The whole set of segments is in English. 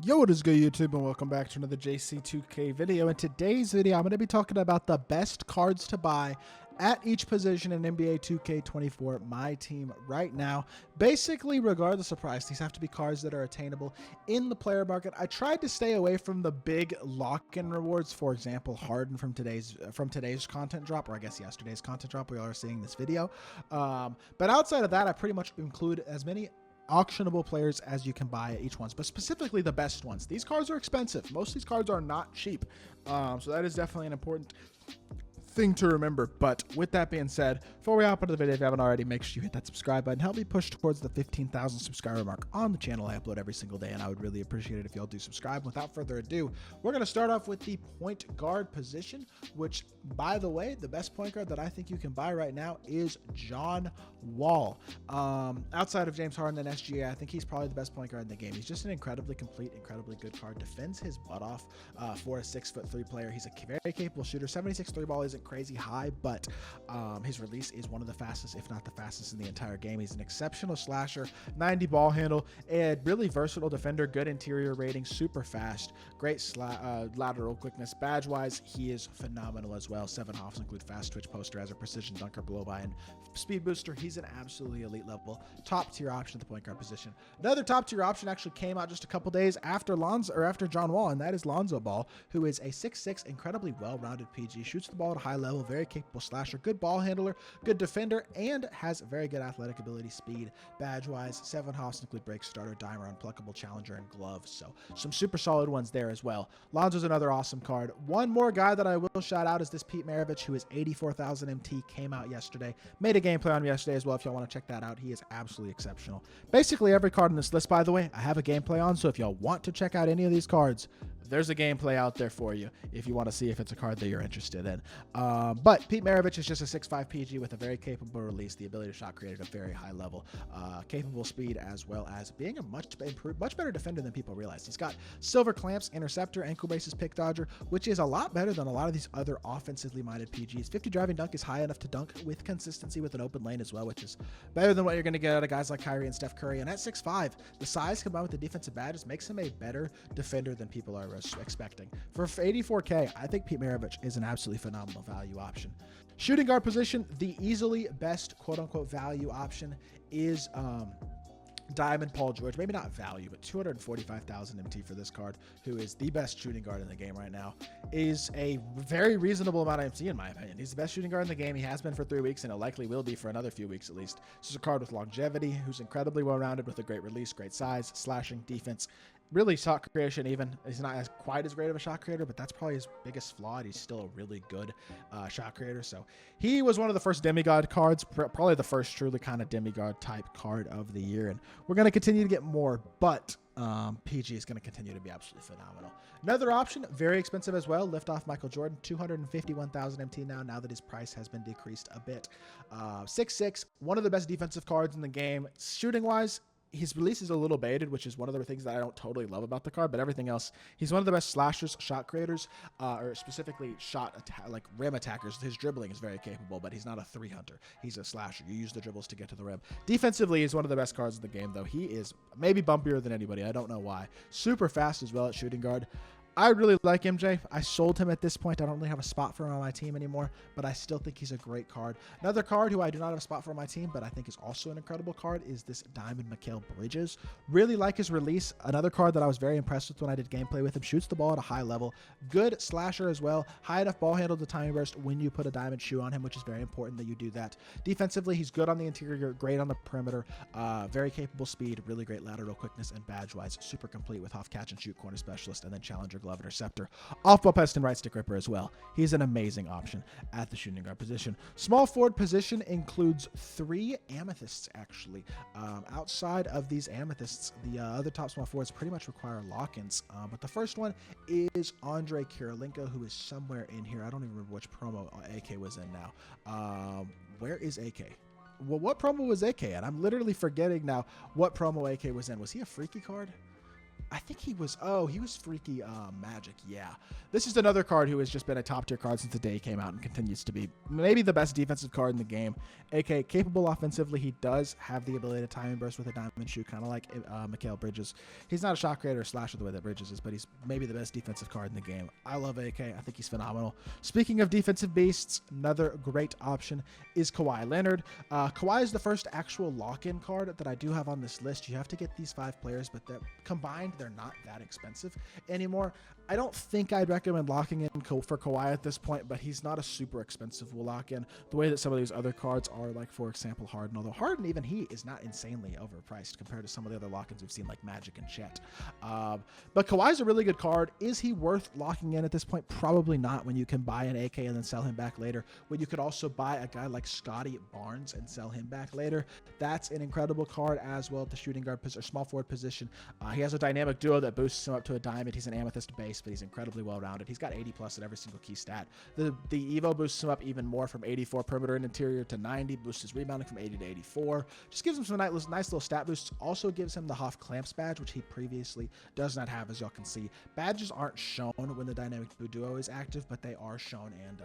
Yo, what is good, YouTube, and welcome back to another JC2K video. In today's video, I'm going to be talking about the best cards to buy at each position in NBA 2K24 MyTEAM right now. Basically, regardless of price, these have to be cards that are attainable in the player market. I tried to stay away from the big lock-in rewards. For example, Harden from today's content drop, or I guess yesterday's content drop. We all are seeing this video. But outside of that, I pretty much include as many auctionable players as you can buy at each one, but specifically the best ones. These cards are expensive. Most of these cards are not cheap, so that is definitely an important thing to remember. But with that being said, before we hop into the video, if you haven't already, make sure you hit that subscribe button. Help me push towards the 15,000 subscriber mark on the channel. I upload every single day, and I would really appreciate it if y'all do subscribe. Without further ado, we're going to start off with the point guard position, which, by the way, the best point guard that I think you can buy right now is John Wall. Outside of James Harden and SGA, I think he's probably the best point guard in the game. He's just an incredibly complete, incredibly good card. Defends his butt off for a 6'3" player. He's a very capable shooter. 76 three ball isn't crazy high, but his release is one of the fastest, if not the fastest, in the entire game. He's an exceptional slasher, 90 ball handle, and really versatile defender. Good interior rating, super fast, great lateral quickness. Badge wise, he is phenomenal as well. 7 hops include fast twitch poster as a precision dunker, blow by, and speed booster. He's an absolutely elite level top tier option at the point guard position. Another top tier option actually came out just a couple days after John Wall, and that is Lonzo Ball, who is a 6'6", incredibly well-rounded PG, shoots the ball at a high level, very capable slasher, good ball handler, good defender, and has very good athletic ability, speed. Badge wise, 7 hops include break starter, dimer, unpluckable challenger, and gloves. So some super solid ones there as well. Lonzo's another awesome card. One more guy that I will shout out is this Pete Maravich, who is 84,000 MT, came out yesterday. Made a gameplay on him yesterday as well. If y'all want to check that out, he is absolutely exceptional. Basically every card on this list, by the way, I have a gameplay on, so if y'all want to check out any of these cards, there's a gameplay out there for you if you want to see if it's a card that you're interested in. But Pete Maravich is just a 6'5" PG with a very capable release, the ability to shot create at a very high level, capable speed, as well as being a much better defender than people realize. He's got silver clamps, interceptor, ankle braces, pick dodger, which is a lot better than a lot of these other offensively minded PGs. 50 driving dunk is high enough to dunk with consistency with an open lane as well, which is better than what you're going to get out of guys like Kyrie and Steph Curry. And at 6'5", the size combined with the defensive badges makes him a better defender than people are expecting. For 84K, I think Pete Maravich is an absolutely phenomenal value option. Shooting guard position, the easily best quote-unquote value option is Diamond Paul George. Maybe not value, but 245,000 MT for this card, who is the best shooting guard in the game right now. Is a very reasonable amount of MT in my opinion. He's the best shooting guard in the game. He has been for 3 weeks, and it likely will be for another few weeks at least. This is a card with longevity, who's incredibly well-rounded with a great release, great size, slashing, defense, really shot creation. Even he's not quite as great of a shot creator, but that's probably his biggest flaw. He's still a really good shot creator. So he was one of the first demigod cards, probably the first truly kind of demigod type card of the year, and we're going to continue to get more, but PG is going to continue to be absolutely phenomenal. Another option, very expensive as well, lift off Michael Jordan, 251,000 MT now that his price has been decreased a bit. 6'6", one of the best defensive cards in the game. Shooting wise, his release is a little baited, which is one of the things that I don't totally love about the card, but everything else, he's one of the best slashers, shot creators, or specifically like rim attackers. His dribbling is very capable, but he's not a 3 hunter. He's a slasher. You use the dribbles to get to the rim. Defensively, he's one of the best cards in the game, though. He is maybe bumpier than anybody. I don't know why. Super fast as well at shooting guard. I really like MJ. I sold him at this point. I don't really have a spot for him on my team anymore, but I still think he's a great card. Another card who I do not have a spot for on my team, but I think is also an incredible card, is this Diamond Mikal Bridges. Really like his release. Another card that I was very impressed with when I did gameplay with him. Shoots the ball at a high level. Good slasher as well. High enough ball handle to timing burst when you put a diamond shoe on him, which is very important that you do that. Defensively, he's good on the interior, great on the perimeter, very capable speed, really great lateral quickness, and badge-wise, super complete with off catch and shoot corner specialist, and then challenger glove interceptor. Off-ball pest and right stick ripper as well. He's an amazing option at the shooting guard position. Small forward position includes 3 amethysts, actually. Outside of these amethysts, the other top small forwards pretty much require lock-ins. But the first one is Andre Kirilenko, who is somewhere in here. I don't even remember which promo AK was in now. Where is AK? Well, what promo was AK at? I'm literally forgetting now what promo AK was in. Was he a freaky card? I think he was, he was freaky Magic. Yeah. This is another card who has just been a top tier card since the day he came out and continues to be maybe the best defensive card in the game. AK, capable offensively. He does have the ability to time and burst with a diamond shoe, kind of like Mikal Bridges. He's not a shot creator or slasher the way that Bridges is, but he's maybe the best defensive card in the game. I love AK. I think he's phenomenal. Speaking of defensive beasts, another great option is Kawhi Leonard. Kawhi is the first actual lock-in card that I do have on this list. You have to get these 5 players, but that combined, they're not that expensive anymore. I don't think I'd recommend locking in for Kawhi at this point, but he's not a super expensive lock-in the way that some of these other cards are, like, for example, Harden. Although Harden, even he is not insanely overpriced compared to some of the other lock-ins we've seen, like Magic and Chet. But Kawhi's a really good card. Is he worth locking in at this point? Probably not, when you can buy an AK and then sell him back later. When you could also buy a guy like Scotty Barnes and sell him back later. That's an incredible card as well at the shooting guard or small forward position. He has a dynamic duo that boosts him up to a diamond. He's an amethyst base, but he's incredibly well-rounded. He's got 80 plus at every single key stat. The Evo boosts him up even more from 84 perimeter and interior to 90, boosts his rebounding from 80 to 84. Just gives him some nice little stat boosts. Also gives him the Hoff Clamps badge, which he previously does not have, as y'all can see. Badges aren't shown when the dynamic duo is active, but they are shown and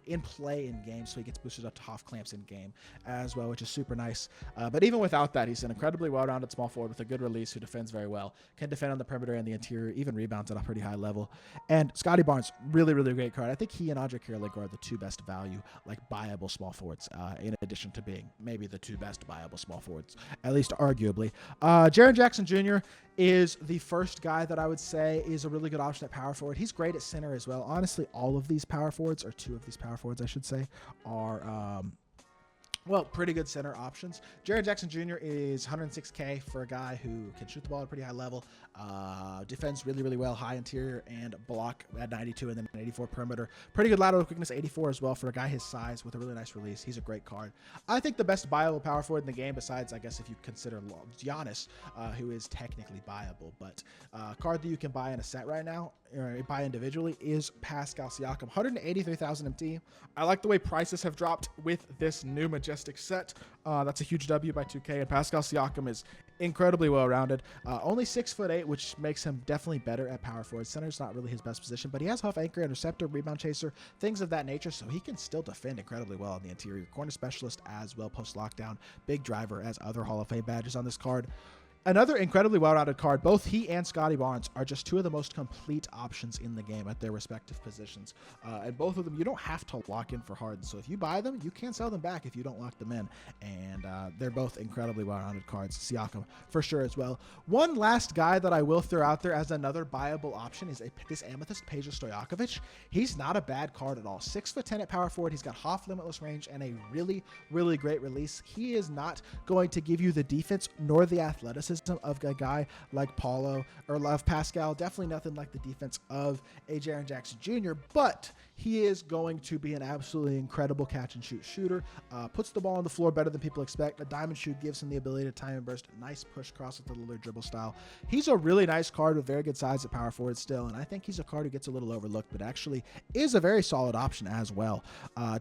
in play in game, so he gets boosted up to Hoff Clamps in game as well, which is super nice. But even without that, he's an incredibly well-rounded small forward with a good release who defends very well, can defend on the perimeter and the interior, even rebounds at a pretty high level. And Scotty Barnes, really, really great card. I think he and Andre Kirilik are the 2 best value, like, buyable small forwards, in addition to being maybe the 2 best buyable small forwards, at least arguably. Jaren Jackson Jr. is the first guy that I would say is a really good option at power forward. He's great at center as well. Honestly, all of these power forwards, or 2 of these power forwards, I should say, are well, pretty good center options. Jaren Jackson Jr. is $106K for a guy who can shoot the ball at a pretty high level, defends really, really well, high interior, and block at 92 and then an 84 perimeter. Pretty good lateral quickness, 84 as well for a guy his size with a really nice release. He's a great card. I think the best buyable power forward in the game, besides, I guess, if you consider Giannis, who is technically buyable, but card that you can buy in a set right now, or buy individually, is Pascal Siakam. 183,000 MT. I like the way prices have dropped with this new Majestic set. That's a huge W by 2K, and Pascal Siakam is incredibly well-rounded. Only 6'8", which makes him definitely better at power forward. Center's not really his best position, but he has Huff Anchor, Interceptor, Rebound Chaser, things of that nature, so he can still defend incredibly well on the interior. Corner specialist as well post-lockdown. Big driver as other Hall of Fame badges on this card. Another incredibly well-rounded card. Both he and Scotty Barnes are just 2 of the most complete options in the game at their respective positions. And both of them, you don't have to lock in for Harden. So if you buy them, you can sell them back if you don't lock them in. And they're both incredibly well-rounded cards. Siakam for sure as well. One last guy that I will throw out there as another buyable option is this Amethyst Peja Stojakovic. He's not a bad card at all. 6'10" at power forward. He's got Hoff limitless range and a really, really great release. He is not going to give you the defense nor the athleticism of a guy like Paulo or Love Pascal. Definitely nothing like the defense of a Jaren Jackson Jr., but he is going to be an absolutely incredible catch and shoot shooter. Puts the ball on the floor better than people expect. A diamond shoot gives him the ability to time and burst. Nice push cross with the Lillard dribble style. He's a really nice card with very good size at power forward still, and I think he's a card who gets a little overlooked, but actually is a very solid option as well.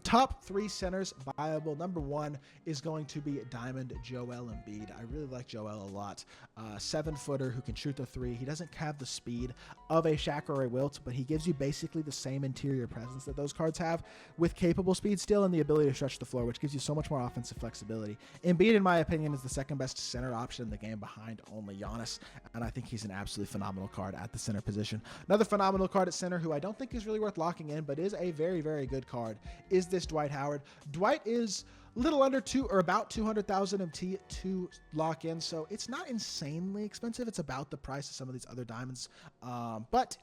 Top 3 centers buyable. Number 1 is going to be Diamond Joel Embiid. I really like Joel a lot. 7-footer who can shoot the 3. He doesn't have the speed of a Shaq or a Wilt, but he gives you basically the same interior presence that those cards have, with capable speed still and the ability to stretch the floor, which gives you so much more offensive flexibility. Embiid, in my opinion, is the 2nd best center option in the game behind only Giannis, and I think he's an absolutely phenomenal card at the center position. Another phenomenal card at center who I don't think is really worth locking in, but is a very, very good card, is this Dwight Howard. Dwight is little under about 200,000 MT to lock in, so it's not insanely expensive. It's about the price of some of these other diamonds, but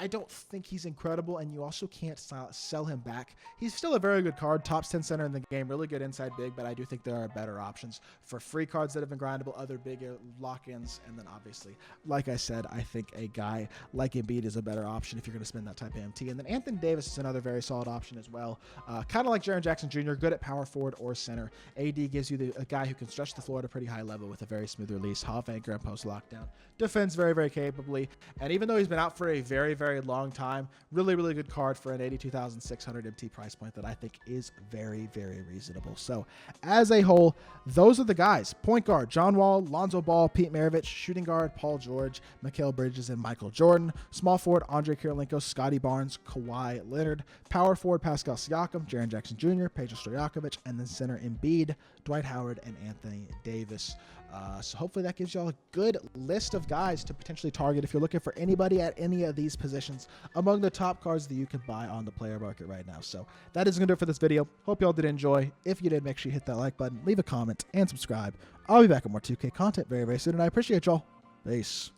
I don't think he's incredible, and you also can't sell him back. He's still a very good card, top 10 center in the game, really good inside big, but I do think there are better options for free cards that have been grindable, other bigger lock-ins, and then obviously, like I said, I think a guy like Embiid is a better option if you're going to spend that type of MT. And then Anthony Davis is another very solid option as well. Kind of like Jaren Jackson Jr., good at power forward or center. AD gives you a guy who can stretch the floor at a pretty high level with a very smooth release, half anchor and post lockdown. Defends very, very capably, and even though he's been out for a very, very very long time. Really, really good card for an 82,600 MT price point that I think is very, very reasonable. So as a whole, those are the guys. Point guard, John Wall, Lonzo Ball, Pete Maravich. Shooting guard, Paul George, Mikal Bridges, and Michael Jordan. Small forward, Andre Kirilenko, Scotty Barnes, Kawhi Leonard. Power forward, Pascal Siakam, Jaren Jackson Jr., Pedro Stojakovic, and then center Embiid, Dwight Howard, and Anthony Davis. So hopefully that gives y'all a good list of guys to potentially target if you're looking for anybody at any of these positions among the top cards that you can buy on the player market right now. So that is going to do it for this video. Hope y'all did enjoy. If you did, make sure you hit that like button, leave a comment, and subscribe. I'll be back with more 2K content very, very soon, and I appreciate y'all. Peace.